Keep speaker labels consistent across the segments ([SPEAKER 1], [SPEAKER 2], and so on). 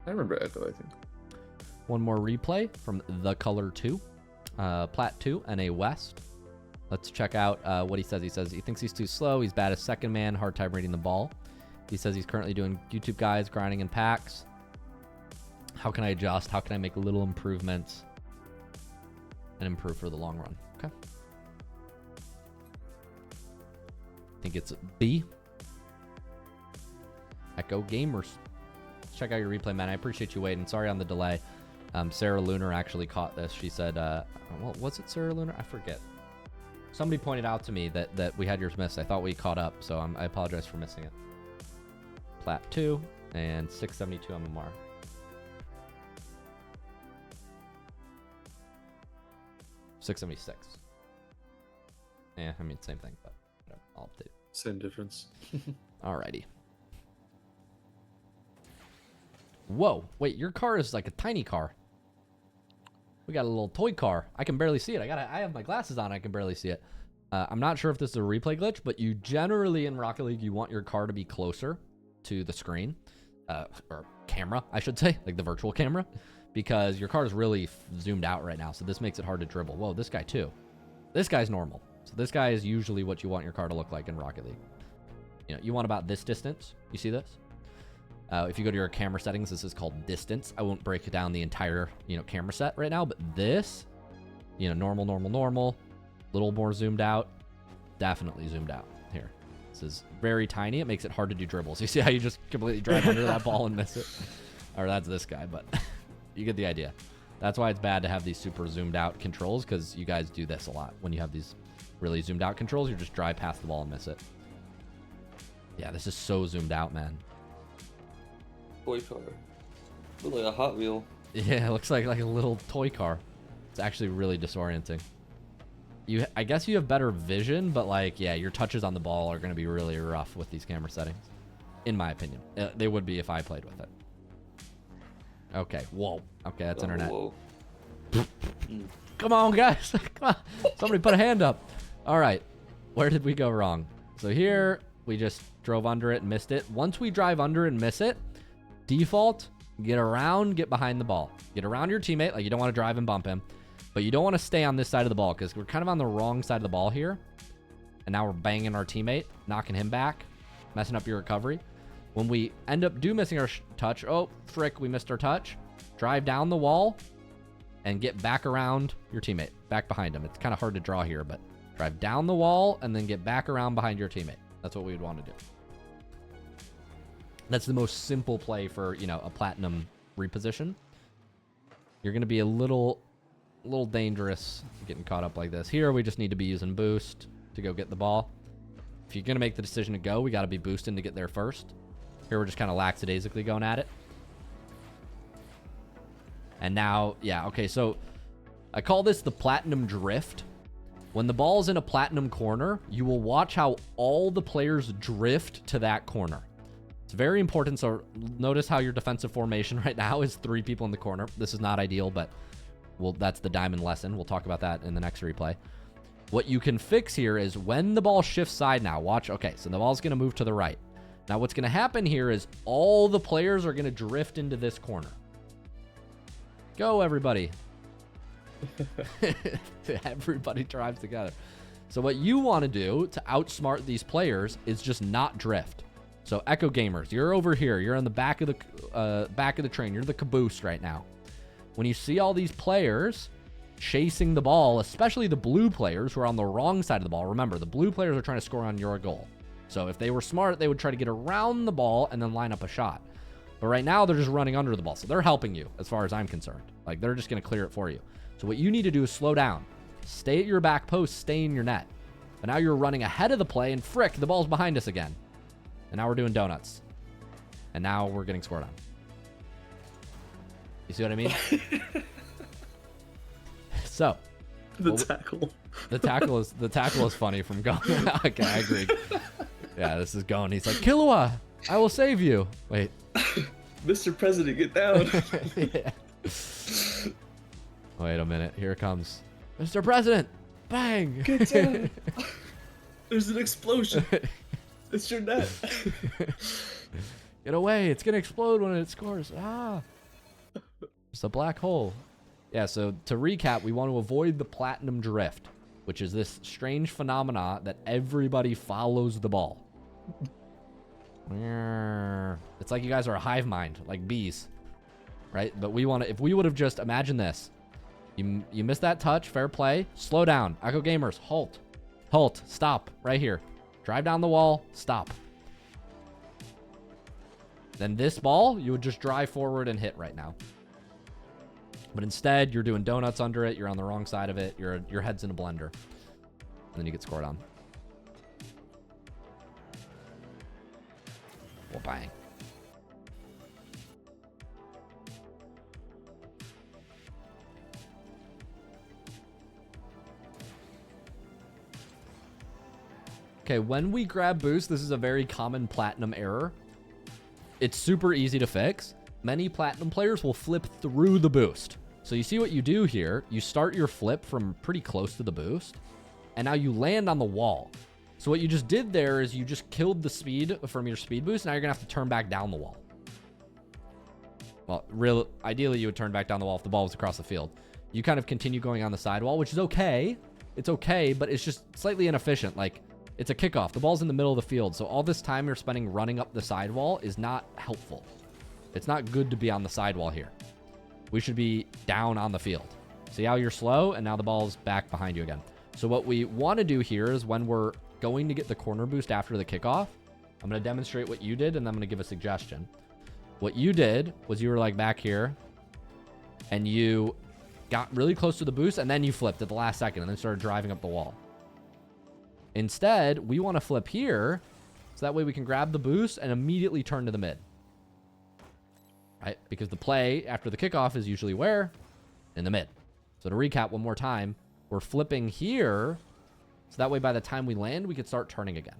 [SPEAKER 1] I remember Echo, I think.
[SPEAKER 2] One more replay from the color 2. Plat 2, NA West. Let's check out what he says. He says he thinks he's too slow. He's bad as second man, hard time reading the ball. He says he's currently doing YouTube guides, grinding in packs. How can I adjust? How can I make little improvements and improve for the long run? Okay. I think it's B. Echogamerz. Check out your replay, man. I appreciate you waiting. Sorry on the delay. Sarah Lunar actually caught this. She said, well, was it Sarah Lunar? I forget. Somebody pointed out to me that we had yours missed. I thought we caught up, so I apologize for missing it. Plat 2 and 672 MMR. $676. Yeah, I mean, same thing, but whatever. I'll update.
[SPEAKER 1] Same difference.
[SPEAKER 2] Alrighty. Whoa, wait, your car is like a tiny car. We got a little toy car. I can barely see it. I have my glasses on. I can barely see it. I'm not sure if this is a replay glitch, but you generally in Rocket League, you want your car to be closer to the screen, or camera, I should say, like the virtual camera, because your car is really zoomed out right now. So this makes it hard to dribble. Whoa, this guy too. This guy's normal. So this guy is usually what you want your car to look like in Rocket League. You know, you want about this distance. You see this? If you go to your camera settings, this is called distance. I won't break it down the entire, camera set right now, but this, normal, little more zoomed out, definitely zoomed out here. This is very tiny. It makes it hard to do dribbles. You see how you just completely drive under that ball and miss it? Or that's this guy, but you get the idea. That's why it's bad to have these super zoomed out controls, because you guys do this a lot. When you have these really zoomed out controls, you just drive past the ball and miss it. Yeah, this is so zoomed out, man.
[SPEAKER 3] Toy car. Look like a Hot Wheel.
[SPEAKER 2] Yeah, it looks like a little toy car. It's actually really disorienting. I guess you have better vision, but yeah, your touches on the ball are going to be really rough with these camera settings, in my opinion. They would be if I played with it. Okay, whoa. Okay, that's internet.
[SPEAKER 3] Whoa.
[SPEAKER 2] Come on, guys. Come on. Somebody put a hand up. All right, where did we go wrong? So here, we just drove under it and missed it. Once we drive under and miss it, default, get around, get behind the ball. Get around your teammate. Like, you don't want to drive and bump him, but you don't want to stay on this side of the ball, because we're kind of on the wrong side of the ball here. And now we're banging our teammate, knocking him back, messing up your recovery. When we end up missing our touch, oh, frick, we missed our touch. Drive down the wall and get back around your teammate, back behind him. It's kind of hard to draw here, but drive down the wall and then get back around behind your teammate. That's what we would want to do. That's the most simple play for, a platinum reposition. You're going to be a little dangerous getting caught up like this. Here, we just need to be using boost to go get the ball. If you're going to make the decision to go, we got to be boosting to get there first. Here, we're just kind of lackadaisically going at it. And now, yeah, okay, so I call this the platinum drift. When the ball's in a platinum corner, you will watch how all the players drift to that corner. It's very important. So notice how your defensive formation right now is 3 people in the corner. This is not ideal, but that's the diamond lesson. We'll talk about that in the next replay. What you can fix here is when the ball shifts side now, watch. Okay, so the ball's going to move to the right. Now what's going to happen here is all the players are going to drift into this corner. Go, everybody. Everybody drives together. So what you want to do to outsmart these players is just not drift. So Echogamerz, you're over here. You're on the back of the train. You're the caboose right now. When you see all these players chasing the ball, especially the blue players who are on the wrong side of the ball, remember, the blue players are trying to score on your goal. So if they were smart, they would try to get around the ball and then line up a shot. But right now, they're just running under the ball. So they're helping you as far as I'm concerned. Like, they're just going to clear it for you. So what you need to do is slow down. Stay at your back post. Stay in your net. But now you're running ahead of the play, and frick, the ball's behind us again. And now we're doing donuts. And now we're getting scored on. You see what I mean? So.
[SPEAKER 1] The tackle.
[SPEAKER 2] The tackle is funny from going. Okay, I agree. Yeah, this is going. He's like, Killua, I will save you. Wait.
[SPEAKER 1] Mr. President, get down.
[SPEAKER 2] Yeah. Wait a minute. Here it comes. Mr. President. Bang.
[SPEAKER 1] Get down. There's an explosion. It's your net.
[SPEAKER 2] Get away. It's going to explode when it scores. Ah. It's a black hole. Yeah, so to recap, we want to avoid the platinum drift, which is this strange phenomena that everybody follows the ball. It's like you guys are a hive mind, like bees, right? But we want to, if we would have just, imagine this. You missed that touch, fair play. Slow down. Echogamerz, halt. Halt, stop, right here. Drive down the wall, stop. Then this ball, you would just drive forward and hit right now. But instead, you're doing donuts under it. You're on the wrong side of it. Your head's in a blender. And then you get scored on. Well, bang. Okay, when we grab boost, this is a very common platinum error. It's super easy to fix. Many platinum players will flip through the boost. So you see what you do here. You start your flip from pretty close to the boost, and now you land on the wall. So what you just did there is you just killed the speed from your speed boost. Now you're going to have to turn back down the wall. Well, ideally you would turn back down the wall if the ball was across the field. You kind of continue going on the sidewall, which is okay. It's okay, but it's just slightly inefficient. Like, it's a kickoff. The ball's in the middle of the field. So all this time you're spending running up the sidewall is not helpful. It's not good to be on the sidewall here. We should be down on the field. See how you're slow, and now the ball's back behind you again. So what we want to do here is when we're going to get the corner boost after the kickoff, I'm going to demonstrate what you did, and I'm going to give a suggestion. What you did was you were like back here, and you got really close to the boost, and then you flipped at the last second, and then started driving up the wall. Instead, we want to flip here, so that way we can grab the boost and immediately turn to the mid. Right? Because the play after the kickoff is usually where? In the mid. So to recap one more time, we're flipping here, so that way by the time we land, we could start turning again.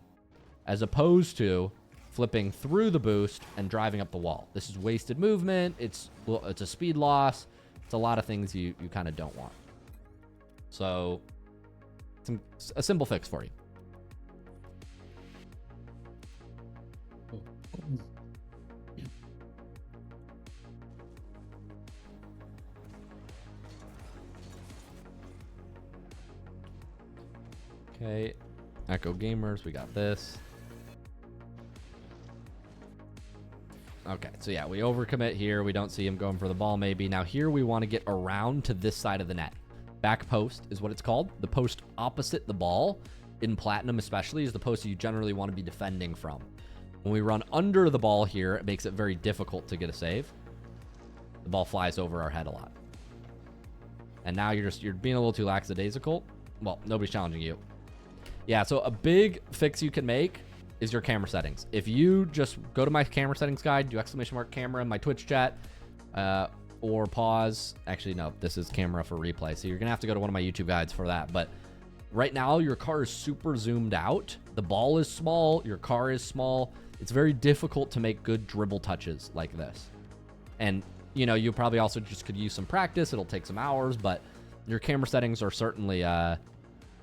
[SPEAKER 2] As opposed to flipping through the boost and driving up the wall. This is wasted movement, it's a speed loss, it's a lot of things you kind of don't want. So, it's a simple fix for you. Okay, Echogamerz, we got this. Okay, so yeah, we overcommit here. We don't see him going for the ball maybe. Now here we want to get around to this side of the net. Back post is what it's called. The post opposite the ball, in Platinum especially, is the post you generally want to be defending from. When we run under the ball here, it makes it very difficult to get a save. The ball flies over our head a lot. And now you're being a little too lackadaisical. Well, nobody's challenging you. Yeah, so a big fix you can make is your camera settings. If you just go to my camera settings guide, do !camera in my Twitch chat, or pause. Actually, no, this is camera for replay. So you're going to have to go to one of my YouTube guides for that. But right now, your car is super zoomed out. The ball is small. Your car is small. It's very difficult to make good dribble touches like this. And, you know, you probably also just could use some practice. It'll take some hours, but your camera settings are certainly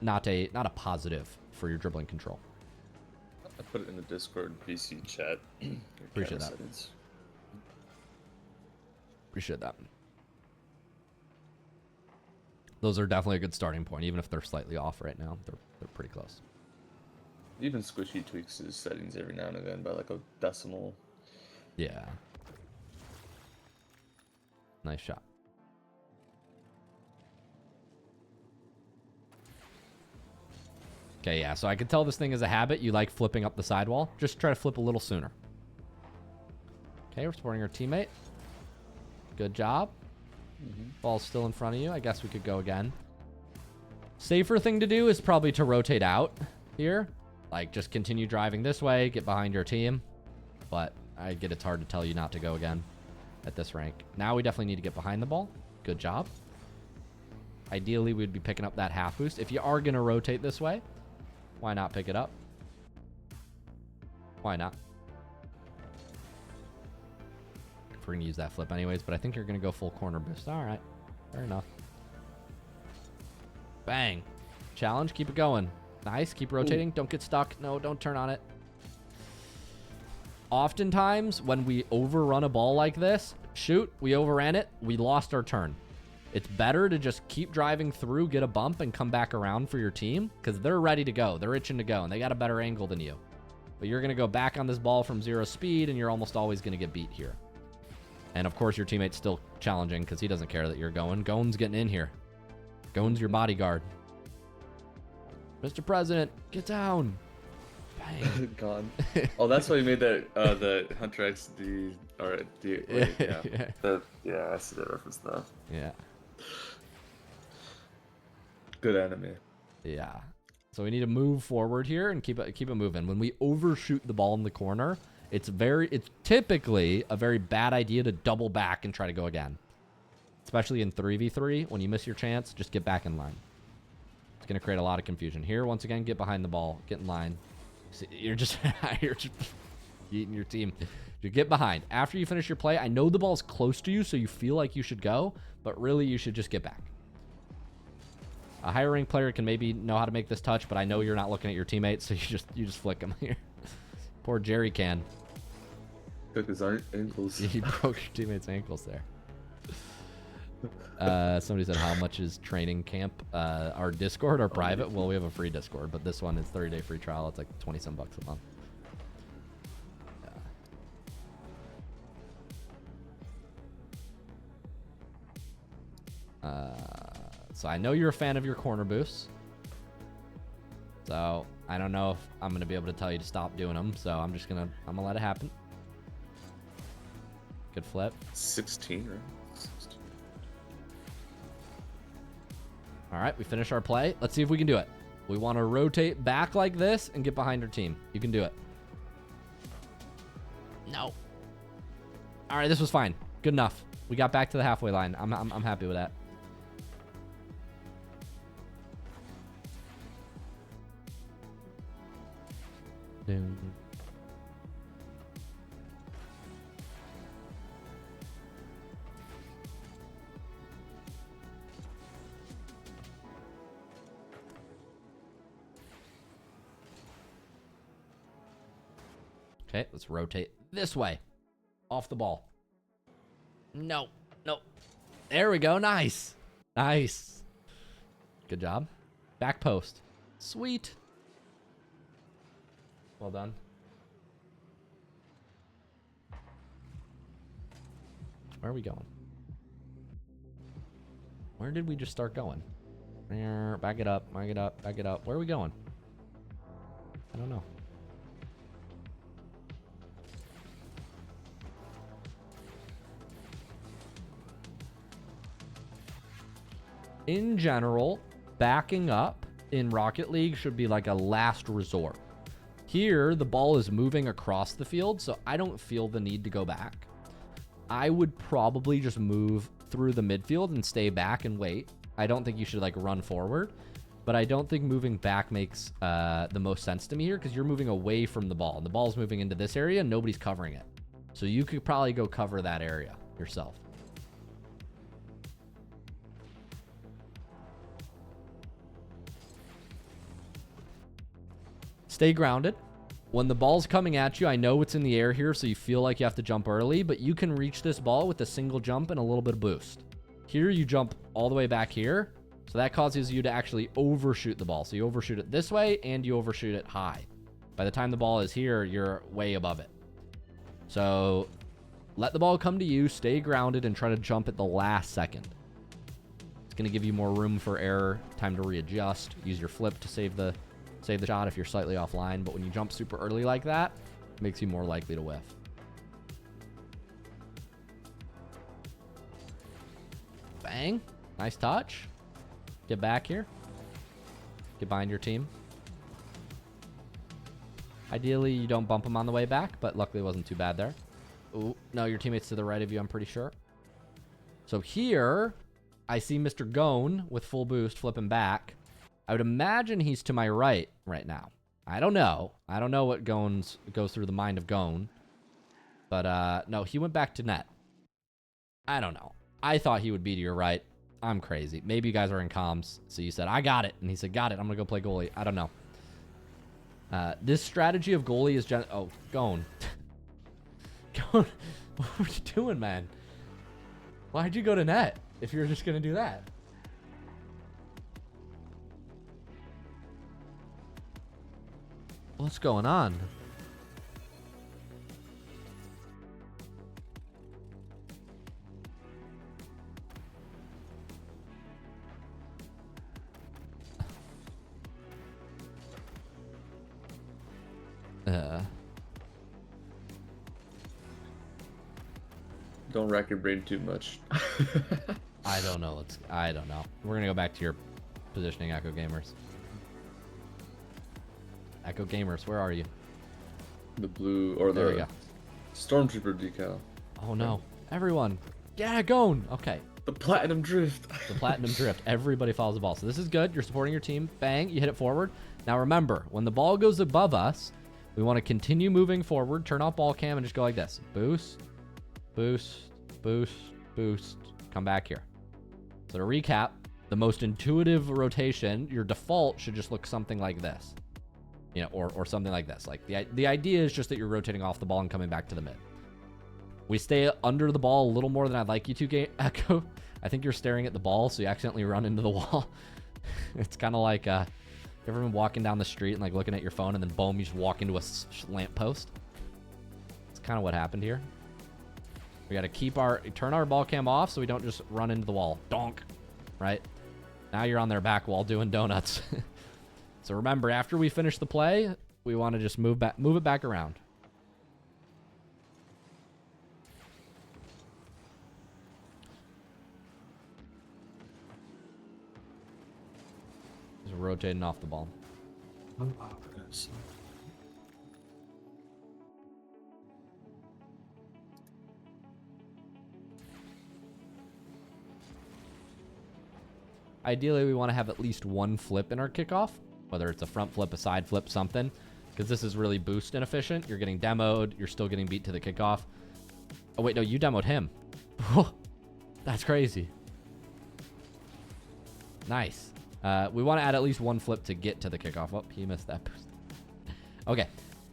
[SPEAKER 2] not a positive for your dribbling control.
[SPEAKER 1] I put it in the Discord PC chat.
[SPEAKER 2] Appreciate that. Appreciate that. Those are definitely a good starting point, even if they're slightly off right now. They're pretty close.
[SPEAKER 1] Even Squishy tweaks his settings every now and again by like a decimal.
[SPEAKER 2] Yeah. Nice shot. Okay, yeah, so I can tell this thing is a habit. You like flipping up the sidewall. Just try to flip a little sooner. Okay, we're supporting our teammate. Good job. Ball's still in front of you. I guess we could go again. Safer thing to do is probably to rotate out here. Like, just continue driving this way, get behind your team. But I get it's hard to tell you not to go again at this rank. Now we definitely need to get behind the ball. Good job. Ideally, we'd be picking up that half boost. If you are going to rotate this way, why not pick it up? Why not? We're going to use that flip anyways, but I think you're going to go full corner boost. All right. Fair enough. Bang. Challenge. Keep it going. Nice. Keep rotating. Ooh. Don't get stuck. No, don't turn on it. Oftentimes, when we overrun a ball like this, Shoot, we overran it. We lost our turn. It's better to just keep driving through, get a bump, and come back around for your team because they're ready to go. They're itching to go, and they got a better angle than you. But you're going to go back on this ball from 0 speed, and you're almost always going to get beat here. And, of course, your teammate's still challenging because he doesn't care that you're going. Gone's getting in here. Gone's your bodyguard. Mr. President, get down. Bang.
[SPEAKER 1] Gone. Oh, that's why you made that the Hunter X D or D. Wait, yeah. Yeah, I see that reference now.
[SPEAKER 2] Yeah.
[SPEAKER 1] Good anime.
[SPEAKER 2] Yeah. So we need to move forward here and keep it moving. When we overshoot the ball in the corner, it's typically a very bad idea to double back and try to go again. Especially in 3v3, when you miss your chance, just get back in line. It's going to create a lot of confusion. Here, once again, get behind the ball, get in line. See, you're just eating your team. You get behind. After you finish your play, I know the ball's close to you, so you feel like you should go, but really you should just get back. A higher ranked player can maybe know how to make this touch, but I know you're not looking at your teammates, so you just flick them here. Poor Jerry can.
[SPEAKER 1] Took his ankles.
[SPEAKER 2] He broke your teammate's ankles there. Somebody said, how much is training camp? Our Discord or private? Well, we have a free Discord, but this one is 30-day free trial. It's like 20-some bucks a month. So I know you're a fan of your corner boosts. So I don't know if I'm going to be able to tell you to stop doing them. So I'm going to let it happen. Good flip.
[SPEAKER 1] 16, right? 16.
[SPEAKER 2] All right, we finish our play. Let's see if we can do it. We want to rotate back like this and get behind our team. You can do it. No. All right, this was fine. Good enough. We got back to the halfway line. I'm happy with that. Okay, let's rotate this way. Off the ball. No. There we go. Nice. Nice. Good job. Back post. Sweet. Well done. Where are we going? Where did we just start going? Back it up, back it up, back it up. Where are we going? I don't know. In general, backing up in Rocket League should be like a last resort. Here, the ball is moving across the field, so I don't feel the need to go back. I would probably just move through the midfield and stay back and wait. I don't think you should like run forward, but I don't think moving back makes the most sense to me here because you're moving away from the ball. And the ball's moving into this area and nobody's covering it. So you could probably go cover that area yourself. Stay grounded. When the ball's coming at you, I know it's in the air here, so you feel like you have to jump early, but you can reach this ball with a single jump and a little bit of boost. Here, you jump all the way back here, so that causes you to actually overshoot the ball. So you overshoot it this way, and you overshoot it high. By the time the ball is here, you're way above it. So let the ball come to you, stay grounded, and try to jump at the last second. It's going to give you more room for error, time to readjust, use your flip to save the shot if you're slightly offline, but when you jump super early like that, it makes you more likely to whiff. Bang. Nice touch. Get back here. Get behind your team. Ideally, you don't bump them on the way back, but luckily it wasn't too bad there. Ooh, no, your teammate's to the right of you, I'm pretty sure. So here, I see Mr. Gone with full boost flipping back. I would imagine he's to my right now. I don't know. I don't know what goes through the mind of Gone. But, no, he went back to net. I don't know. I thought he would be to your right. I'm crazy. Maybe you guys are in comms. So you said, I got it. And he said, got it. I'm going to go play goalie. I don't know. This strategy of goalie is... Oh, Gone. Gone. What are you doing, man? Why'd you go to net if you were just going to do that? What's going on?
[SPEAKER 1] Don't rack your brain too much.
[SPEAKER 2] I don't know. I don't know. We're gonna go back to your positioning, Echogamerz. Echogamerz, where are you?
[SPEAKER 1] The blue or
[SPEAKER 2] There we
[SPEAKER 1] the
[SPEAKER 2] go.
[SPEAKER 1] Stormtrooper decal.
[SPEAKER 2] Oh no! Everyone, get going. Okay.
[SPEAKER 1] The platinum drift.
[SPEAKER 2] The platinum drift. Everybody follows the ball. So this is good. You're supporting your team. Bang! You hit it forward. Now remember, when the ball goes above us, we want to continue moving forward. Turn off ball cam and just go like this. Boost, boost, boost, boost. Come back here. So to recap, the most intuitive rotation, your default should just look something like this. You know, or something like this. Like the idea is just that you're rotating off the ball and coming back to the mid. We stay under the ball a little more than I'd like you to, Echo. I think you're staring at the ball, so you accidentally run into the wall. It's kind of like, you ever been walking down the street and like looking at your phone and then boom, you just walk into a lamppost? It's kind of what happened here. We got to turn our ball cam off so we don't just run into the wall. Donk. Right? Now you're on their back wall doing donuts. So remember, after we finish the play, we want to just move it back around. Just rotating off the ball. Ideally, we want to have at least one flip in our kickoff, whether it's a front flip, a side flip, something, because this is really boost inefficient. You're getting demoed. You're still getting beat to the kickoff. Oh, wait, no, you demoed him. That's crazy. Nice. We want to add at least one flip to get to the kickoff. Oh, he missed that boost. Okay.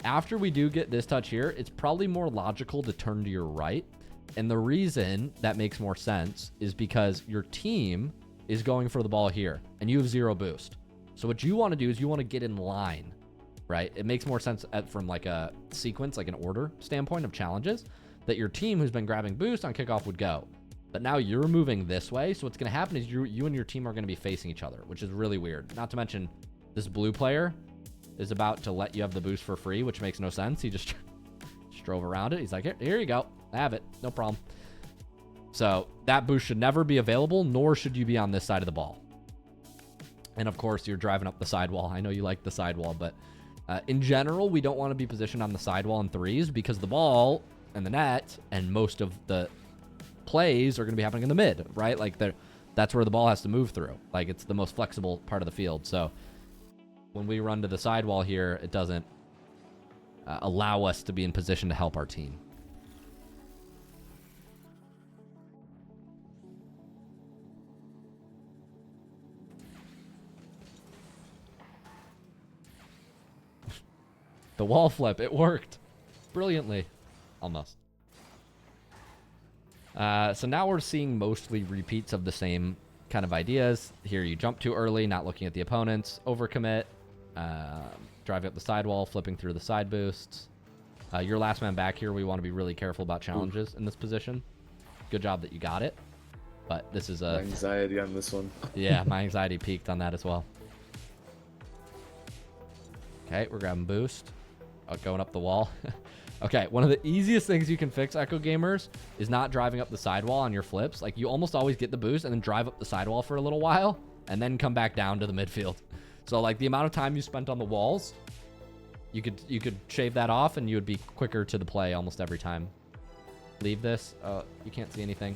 [SPEAKER 2] After we do get this touch here, it's probably more logical to turn to your right. And the reason that makes more sense is because your team is going for the ball here, and you have 0 boost. So what you want to do is you want to get in line, right? It makes more sense from like a sequence, like an order standpoint of challenges, that your team who's been grabbing boost on kickoff would go. But now you're moving this way, so what's going to happen is you and your team are going to be facing each other, which is really weird. Not to mention, this blue player is about to let you have the boost for free, which makes no sense. He just drove around it. He's like, here you go. Have it. No problem. So that boost should never be available, nor should you be on this side of the ball. And of course, you're driving up the sidewall. I know you like the sidewall, but in general, we don't want to be positioned on the sidewall in threes because the ball and the net and most of the plays are going to be happening in the mid, right? Like that's where the ball has to move through. Like it's the most flexible part of the field. So when we run to the sidewall here, it doesn't allow us to be in position to help our team. The wall flip, it worked brilliantly. Almost. So now we're seeing mostly repeats of the same kind of ideas. Here you jump too early, not looking at the opponents, overcommit, driving up the sidewall, flipping through the side boosts. Your last man back here, we want to be really careful about challenges in this position. Good job that you got it. But this is a...
[SPEAKER 1] My anxiety on this one.
[SPEAKER 2] Yeah, my anxiety peaked on that as well. Okay, we're grabbing boost. Going up the wall. Okay, one of the easiest things you can fix, Echogamerz, is not driving up the sidewall on your flips. Like, you almost always get the boost and then drive up the sidewall for a little while and then come back down to the midfield. So, like, the amount of time you spent on the walls, you could shave that off and you would be quicker to the play almost every time. Leave this. You can't see anything.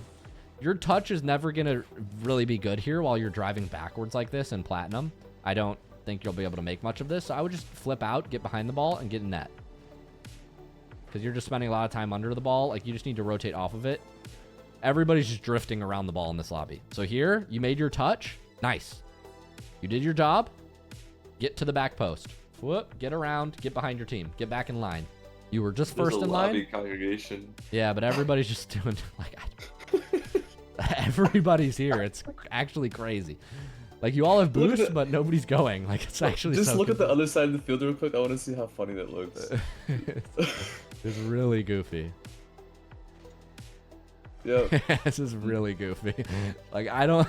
[SPEAKER 2] Your touch is never going to really be good here while you're driving backwards like this in Platinum. I don't think you'll be able to make much of this. So I would just flip out, get behind the ball, and get in net. Because you're just spending a lot of time under the ball. Like, you just need to rotate off of it. Everybody's just drifting around the ball in this lobby. So here, you made your touch. Nice. You did your job. Get to the back post. Whoop, get around, get behind your team. Get back in line. You were just first in line.
[SPEAKER 1] Lobby congregation.
[SPEAKER 2] Yeah, but everybody's just doing like Everybody's here. It's actually crazy. Like, you all have boosts, but nobody's going. Like, it's actually
[SPEAKER 1] Just
[SPEAKER 2] so
[SPEAKER 1] look at the
[SPEAKER 2] confusing.
[SPEAKER 1] other side of the field real quick. I want to see how funny that looks.
[SPEAKER 2] It's really goofy.
[SPEAKER 1] Yeah.
[SPEAKER 2] This is really goofy. Like, I don't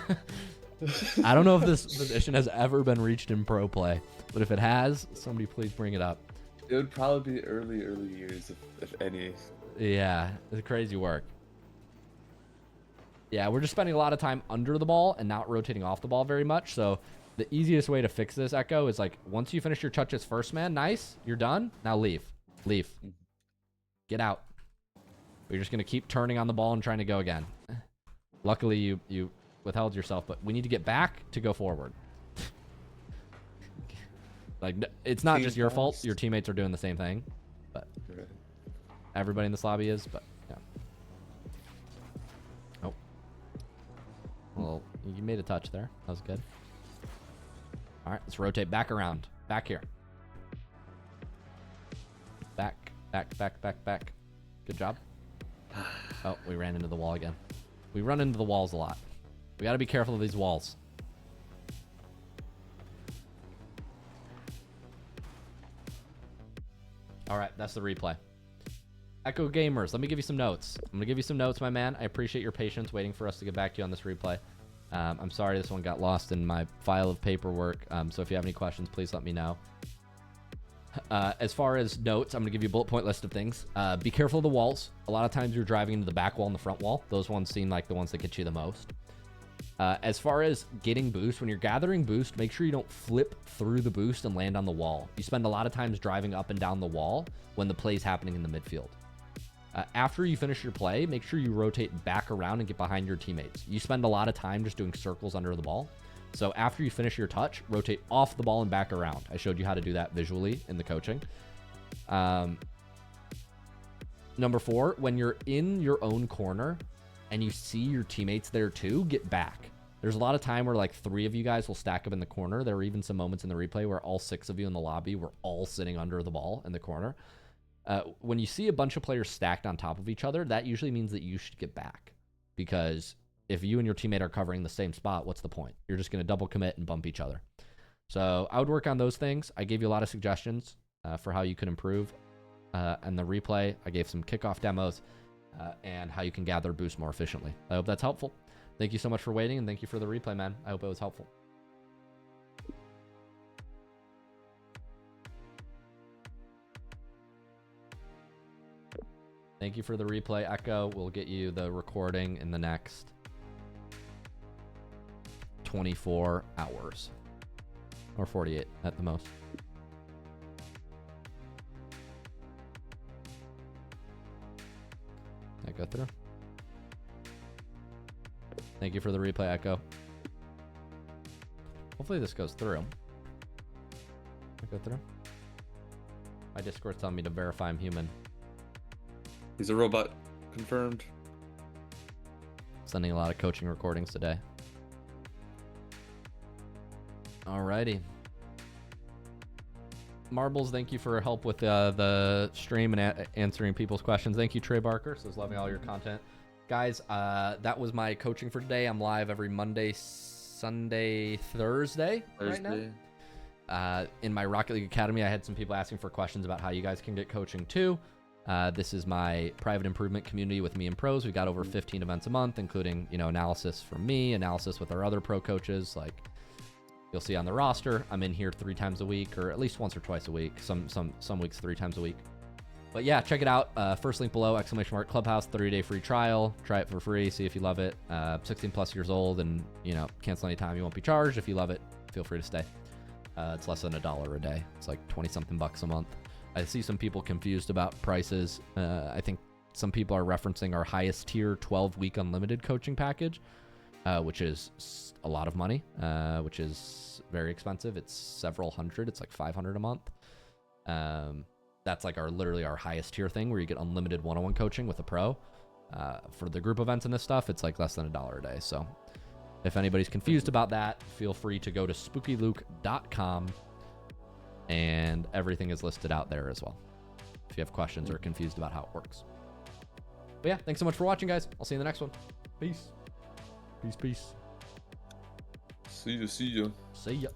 [SPEAKER 2] know if this position has ever been reached in pro play, but if it has, somebody please bring it up.
[SPEAKER 1] It would probably be early years, if any.
[SPEAKER 2] Yeah, it's crazy work. Yeah, we're just spending a lot of time under the ball and not rotating off the ball very much. So the easiest way to fix this, Echo, is like once you finish your touches first, man, nice, you're done. Now leave. Leave. Get out. You're just going to keep turning on the ball and trying to go again. Luckily, you withheld yourself, but we need to get back to go forward. Like, it's not just your fault. Your teammates are doing the same thing, but everybody in this lobby is, but yeah. Oh. Well, you made a touch there. That was good. All right, let's rotate back around. Back here. Back, back, back, back, back. Good job. Oh, we ran into the wall again. We run into the walls a lot. We got to be careful of these walls. All right, that's the replay. Echogamerz, let me give you some notes. I'm going to give you some notes, my man. I appreciate your patience waiting for us to get back to you on this replay. I'm sorry this one got lost in my file of paperwork, so if you have any questions, please let me know. As far as notes, I'm going to give you a bullet point list of things. Be careful of the walls. A lot of times you're driving into the back wall and the front wall. Those ones seem like the ones that get you the most. As far as getting boost, when you're gathering boost, make sure you don't flip through the boost and land on the wall. You spend a lot of times driving up and down the wall when the play's happening in the midfield. After you finish your play, make sure you rotate back around and get behind your teammates. You spend a lot of time just doing circles under the ball. So after you finish your touch, rotate off the ball and back around. I showed you how to do that visually in the coaching. Number 4, when you're in your own corner and you see your teammates there too, get back. There's a lot of time where like 3 of you guys will stack up in the corner. There were even some moments in the replay where all 6 of you in the lobby were all sitting under the ball in the corner. When you see a bunch of players stacked on top of each other, that usually means that you should get back. Because if you and your teammate are covering the same spot, what's the point? You're just going to double commit and bump each other. So I would work on those things. I gave you a lot of suggestions for how you could improve. And the replay, I gave some kickoff demos and how you can gather boost more efficiently. I hope that's helpful. Thank you so much for waiting, and thank you for the replay, man. I hope it was helpful. Thank you for the replay, Echo. We'll get you the recording in the next 24 hours. Or 48 at the most. Did that go through? Thank you for the replay, Echo. Hopefully this goes through. Did it go through? My Discord's telling me to verify I'm human.
[SPEAKER 1] He's a robot. Confirmed.
[SPEAKER 2] Sending a lot of coaching recordings today. Alrighty. Marbles, thank you for help with the stream and answering people's questions. Thank you, Trey Barker. Says loving all your content. Guys, that was my coaching for today. I'm live every Monday, Sunday, Thursday right now. In my Rocket League Academy, I had some people asking for questions about how you guys can get coaching too. This is my private improvement community with me and pros. We've got over 15 events a month, including, analysis from me, analysis with our other pro coaches. Like you'll see on the roster, I'm in here 3 times a week, or at least once or twice a week. Some weeks 3 times a week. But yeah, check it out. First link below, ! Clubhouse, 30-day free trial. Try it for free, see if you love it. 16 plus years old, and cancel anytime. You won't be charged. If you love it, feel free to stay. It's less than $1 a day. It's like 20-something bucks a month. I see some people confused about prices. I think some people are referencing our highest tier 12-week unlimited coaching package, which is a lot of money, which is very expensive. It's several hundred. It's like $500 a month. That's like literally our highest tier thing where you get unlimited one-on-one coaching with a pro. For the group events and this stuff, it's like less than $1 a day. So if anybody's confused about that, feel free to go to SpookyLuke.com. And everything is listed out there as well if you have questions or confused about how it works. But yeah, thanks so much for watching, guys. I'll see you in the next one. Peace. Peace, peace.
[SPEAKER 1] See ya.
[SPEAKER 2] See ya.